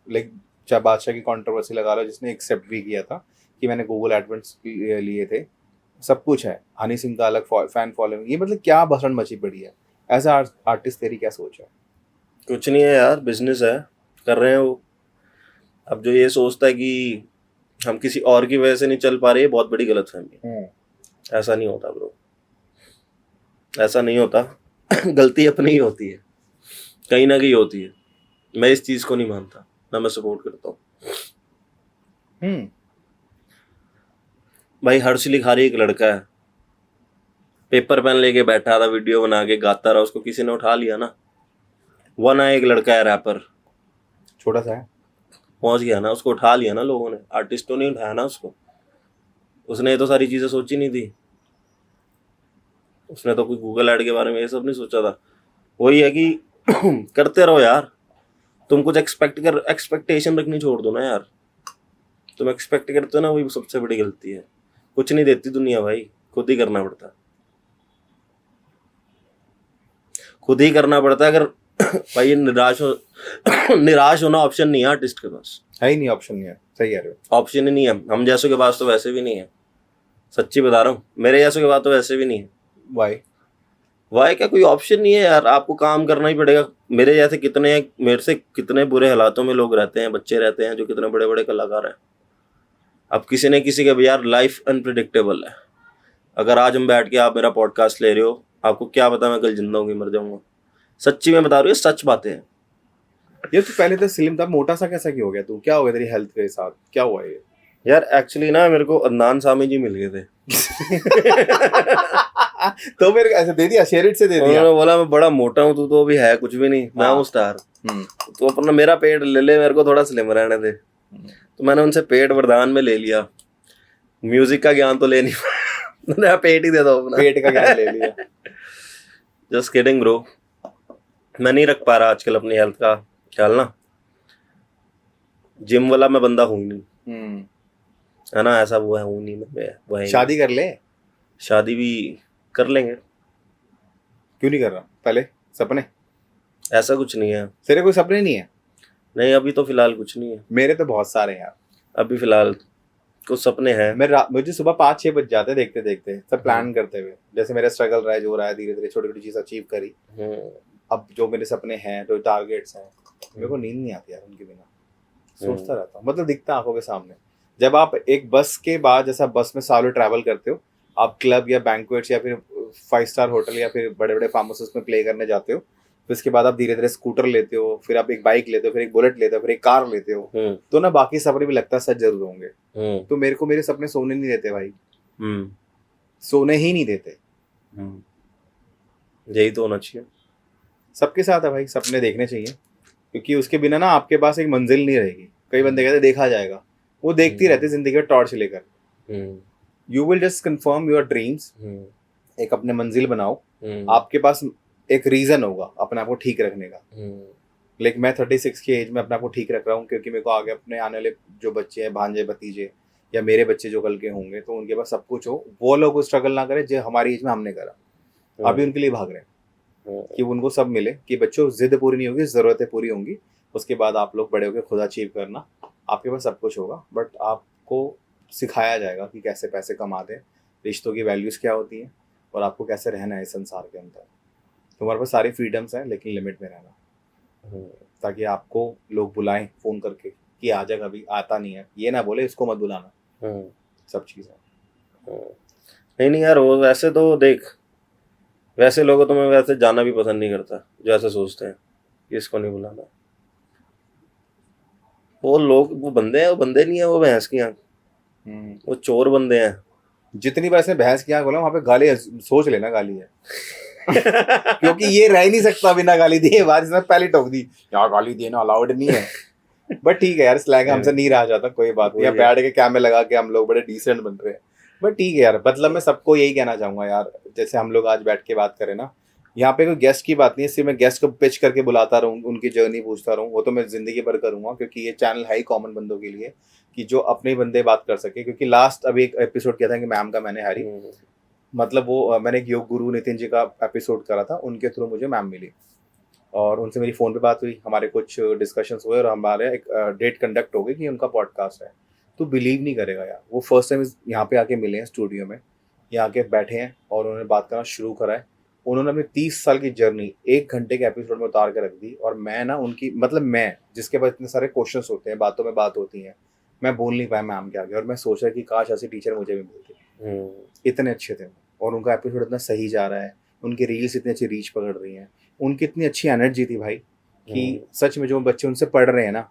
लाइक, चाहे बादशाह की कंट्रोवर्सी लगा लो, जिसने एक्सेप्ट भी किया था कि मैंने गूगल एडवर्ड्स लिए थे, सब कुछ है। हनी सिंह का अलग फैन फॉलोइंग, ये मतलब क्या भसड़ मची पड़ी है। एज आर्टिस्ट तेरी क्या सोच है? कुछ नहीं है यार, बिजनेस है, कर रहे हैं वो। अब जो ये सोचता है कि हम किसी और की वजह से नहीं चल पा रहे, ये बहुत बड़ी गलतफहमी है। ऐसा नहीं होता ब्रो, ऐसा नहीं होता। गलती अपनी ही होती है, कहीं ना कहीं होती है। मैं इस चीज को नहीं मानता, ना मैं सपोर्ट करता हूँ। भाई हर्ष लिखारी एक लड़का है, पेपर पेन लेके बैठा था, वीडियो बना के गाता रहा, उसको किसी ने उठा लिया ना। वना एक लड़का है रैपर, छोटा सा है, पहुंच गया ना, उसको उठा लिया ना लोगों ने, आर्टिस्टों ने उठाया ना उसको। उसने ये तो सारी चीजें सोची नहीं थी, उसने तो कोई गूगल ऐड के बारे में ये सब नहीं सोचा था। वही है कि करते रहो यार, तुम कुछ एक्सपेक्टेशन रखनी छोड़ दो ना यार। तुम एक्सपेक्ट करते हो ना, वही सबसे बड़ी गलती है। कुछ नहीं देती दुनिया भाई, खुद ही करना पड़ता है, खुद ही करना पड़ता है। अगर भाई ये निराश हो निराश होना ऑप्शन नहीं है आर्टिस्ट के पास, है ही नहीं, ऑप्शन नहीं है, सही कह रहे हो। ऑप्शन ही नहीं है। हम जैसों के पास तो वैसे भी नहीं है, सच्ची बता रहा हूँ, मेरे जैसों के पास तो वैसे भी नहीं है। वाई? वाई क्या, कोई ऑप्शन नहीं है यार, आपको काम करना ही पड़ेगा। मेरे जैसे कितने, मेरे से कितने बुरे हालातों में लोग रहते हैं, बच्चे रहते हैं जो कितने बड़े बड़े कलाकार हैं। अब किसी न किसी के भी यार, लाइफ अनप्रिडिक्टेबल है। अगर आज हम बैठ के आप मेरा पॉडकास्ट ले रहे हो, आपको क्या पता मैं कल जिंदा होंगी मर जाऊंगा। सच्ची में बता रही हूँ, सच बातें हैं। ये तो पहले तो स्लिम था, मोटा सा कैसा क्यों हो गया तू? क्या हो गया तेरी हेल्थ के साथ, क्या हुआ ये? यार एक्चुअली ना मेरे को अदनान सामी जी मिल गए थे। तो मेरे को ऐसे दे दिया, शेरिट से दे दिया। उन्होंने बोला मैं बड़ा मोटा हूँ, तू तो अभी है कुछ भी नहीं, मैं हूँ स्टार, तो अपना मेरा पेट ले ले, मेरे को थोड़ा स्लिम रहने दे। तो मैंने उनसे पेट वरदान में ले लिया, म्यूजिक का ज्ञान तो ले नहीं पाया। पेट ही दे दो अपना, पेट का ज्ञान ले लिया। जस्ट किडिंग ब्रो, मैं नहीं रख पा रहा आजकल अपनी हेल्थ का ख्याल ना। जिम वाला मैं बंदा हूँ ही नहीं, है ना, ऐसा वो है, हूँ नहीं मैं, वो है ही शादी कर ले। नहीं। शादी भी कर लेंगे, क्यों नहीं कर रहा? पहले सपने? ऐसा कुछ नहीं है। तेरे कोई सपने नहीं है? नहीं अभी तो फिलहाल कुछ नहीं है, मेरे तो बहुत सारे हैं यार। अभी फिलहाल कुछ सपने हैं। मुझे सुबह 5-6 बज जाते हैं देखते देखते, सब प्लान करते हुए। जैसे मेरा स्ट्रगल रहा है, जो रहा है, धीरे धीरे छोटी छोटी चीज अचीव करी। अब जो मेरे सपने हैं, जो टारगेट्स हैं, मेरे को नींद नहीं आती यार उनके बिना। सोचता रहता हूँ, मतलब दिखता आंखों के सामने। जब आप एक बस के बाद, जैसा बस में सालों ट्रैवल करते हो, आप क्लब या बैंक्वेट्स या फिर 5 स्टार होटल या फिर बड़े बड़े फार्म हाउसेस में प्ले करने जाते हो, फिर इसके बाद आप धीरे धीरे स्कूटर लेते हो, फिर आप एक बाइक लेते हो, फिर एक बुलेट लेते हो, फिर एक कार लेते हो, तो ना बाकी सपने भी लगता है सच जरूर होंगे। तो मेरे को मेरे सपने सोने नहीं देते भाई, सोने ही नहीं देते। यही तो होना चाहिए। सबके साथ है भाई, सपने देखने चाहिए, क्योंकि उसके बिना ना आपके पास एक मंजिल नहीं रहेगी। कई बंदे कहते देखा जाएगा, वो देखती रहती जिंदगी में टॉर्च लेकर। You will just confirm your dreams, एक अपने मंजिल बनाओ। आपके पास एक रीजन होगा अपने आप को ठीक रखने का। लेकिन मैं 36 की एज में अपने आप को ठीक रख रहा हूँ, क्योंकि मेरे को आगे अपने आने वाले जो बच्चे हैं, भांजे भतीजे या मेरे बच्चे जो कल के होंगे, तो उनके पास सब कुछ हो, वो लोग स्ट्रगल ना करें जो हमारी एज में हमने करा। अभी उनके लिए भाग रहे हैं कि उनको सब मिले, कि बच्चों जिद पूरी नहीं होगी, जरूरतें पूरी होंगी, उसके बाद आप लोग बड़े होकर खुद अचीव करना, आपके पास सब कुछ होगा। बट आपको सिखाया जाएगा कि कैसे पैसे कमाते हैं, रिश्तों की वैल्यूज़ क्या होती हैं, और आपको कैसे रहना है इस संसार के अंदर। तुम्हारे पास सारी फ्रीडम्स हैं, लेकिन लिमिट में रहना, ताकि आपको लोग बुलाएं फ़ोन करके कि आ जा, कभी आता नहीं है, ये ना बोले इसको मत बुलाना। सब चीज़ें नहीं यार, वो वैसे तो देख, वैसे लोगों तो मैं वैसे जाना भी पसंद नहीं करता, जो ऐसे सोचते हैं कि इसको नहीं बुलाना। वो लोग, वो बंदे हैं, वो बंदे नहीं है, वो भैंस की आंख, वो चोर बंदे हैं। जितनी बार इसने भैंस की आंख बोला, वहाँ पे गाली है, सोच लेना गाली है। क्योंकि ये रह नहीं सकता बिना गाली दिए। बात इसने पहले टोक दी, यार गाली देना अलाउड नहीं है। बट ठीक है यार, स्लैंग हमसे नहीं रहा जाता, कोई बात नहीं। बैठ के कैमरे लगा के हम लोग बड़े डिसेंट बन रहे हैं, बट ठीक है यार। मतलब मैं सबको यही कहना चाहूंगा यार, जैसे हम लोग आज बैठ के बात करें ना, यहाँ पे कोई गेस्ट की बात नहीं है, सिर्फ मैं गेस्ट को पिच करके बुलाता रहूँ, उनकी जर्नी पूछता रहूँ, वो तो मैं जिंदगी भर करूंगा, क्योंकि ये चैनल है ही कॉमन बंदों के लिए, कि जो अपने बंदे बात कर सके। क्योंकि लास्ट अभी एक एपिसोड किया था कि मैम का मैंने हरी, मतलब वो मैंने एक योग गुरु नितिन जी का एपिसोड करा था, उनके थ्रू मुझे मैम मिली और उनसे मेरी फ़ोन पे बात हुई, हमारे कुछ डिस्कशंस हुए और हमारे एक डेट कंडक्ट हो गई कि उनका पॉडकास्ट है। तो बिलीव नहीं करेगा यार, वो फर्स्ट टाइम यहाँ पे आके मिले हैं स्टूडियो में, यहाँ आके बैठे हैं और उन्होंने बात करना शुरू करा है। उन्होंने अपनी 30 साल की जर्नी 1 घंटे के एपिसोड में उतार कर रख दी, और मैं ना उनकी मतलब मैं जिसके पास इतने सारे क्वेश्चंस होते हैं, बातों में बात होती है, मैं बोल नहीं पाया मैम के आगे, और मैं सोच रहा कि काश ऐसे टीचर मुझे भी मिलते। इतने अच्छे थे और उनका एपिसोड इतना सही जा रहा है, उनकी रील्स इतनी अच्छी रीच पकड़ रही हैं, उनकी इतनी अच्छी एनर्जी थी भाई कि सच में जो बच्चे उनसे पढ़ रहे हैं ना,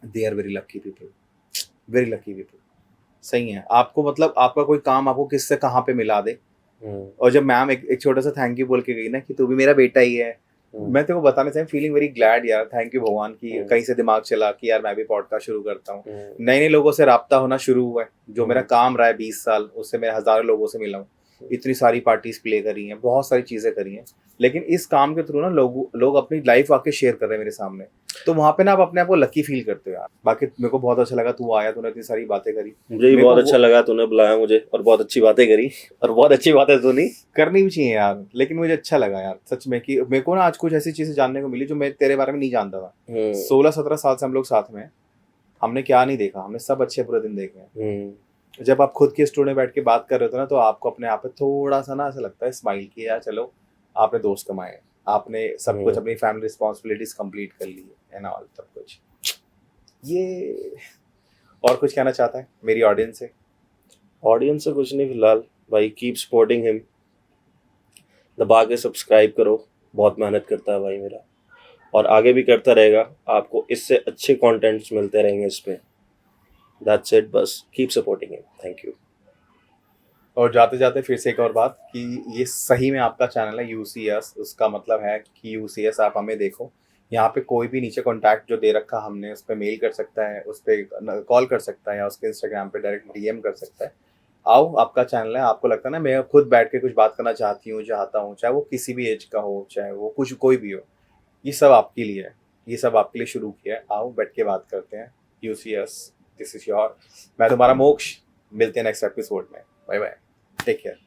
they are very lucky people, very lucky people. सही है, आपको मतलब आपका कोई काम आपको किससे कहाँ पे मिला दे। और जब मैम एक छोटा सा थैंक यू बोल के गई ना कि तू भी मेरा बेटा ही है, मैं तेरे को बताने से फीलिंग वेरी ग्लैड यार, थैंक यू भगवान की कहीं से दिमाग चला कि यार मैं भी पॉडकास्ट शुरू करता हूँ। नए नए लोगों से राब्ता होना शुरू हुआ है, जो मेरा काम रहा है 20 साल, उससे मैं हजारों लोगों से मिला हूँ, इतनी सारी पार्टीज प्ले करी हैं, बहुत सारी चीजें करी हैं, लेकिन इस काम के थ्रू ना लोग अपनी लाइफ आके शेयर कर रहे हैं मेरे सामने, तो वहां पे ना आप अपने आप को लकी फील करते हो यार। बाकी मेरे को बहुत अच्छा लगा तू आया, तूने इतनी सारी बातें करी, मुझे भी बहुत अच्छा लगा तूने बुलाया मुझे और बहुत अच्छी बातें करी और बहुत अच्छी बातें सुनी, करनी भी चाहिए यार, लेकिन मुझे अच्छा लगा यार सच में कि मेरे को ना आज कुछ ऐसी चीजें जानने को मिली जो मैं तेरे बारे में नहीं जानता था। 16-17 साल से हम लोग साथ में हैं, हमने क्या नहीं देखा, हमने सब अच्छे बुरे दिन देखे हैं। जब आप खुद के स्टूडियो में बैठ के बात कर रहे हो ना, तो आपको अपने आप पे थोड़ा सा ना ऐसा लगता है स्माइल कि यार चलो आपने दोस्त कमाए, आपने सब कुछ अपनी फैमिली रिस्पॉन्सिबिलिटीज कंप्लीट कर ली एंड ऑल सब कुछ। ये और कुछ कहना चाहता है मेरी ऑडियंस से? ऑडियंस से कुछ नहीं फिलहाल भाई, कीप सपोर्टिंग हिम, दबा के सब्सक्राइब करो, बहुत मेहनत करता है भाई मेरा और आगे भी करता रहेगा, आपको इससे अच्छे कंटेंट्स मिलते रहेंगे इस पे। दैट्स इट, बस keep supporting him, thank you. और जाते जाते फिर से एक और बात कि ये सही में आपका चैनल है यूसीएस, उसका मतलब है कि यूसीएस आप हमें देखो, यहाँ पे कोई भी नीचे कॉन्टैक्ट जो दे रखा हमने उस पर मेल कर सकता है, उस पर कॉल कर सकता है, या उसके इंस्टाग्राम पे डायरेक्ट डीएम कर सकता है। आओ, आपका चैनल है, आपको लगता है ना मैं खुद बैठ के कुछ बात करना चाहता हूँ, चाहे वो किसी भी एज का हो, चाहे वो कुछ कोई भी हो, ये सब आपके लिए है, ये सब आपके लिए शुरू किया है। आओ बैठ के बात करते हैं। यूसीएस, दिस इज योर, मैं तुम्हारा मोक्ष। मिलते हैं नेक्स्ट एपिसोड में। Bye bye, take care.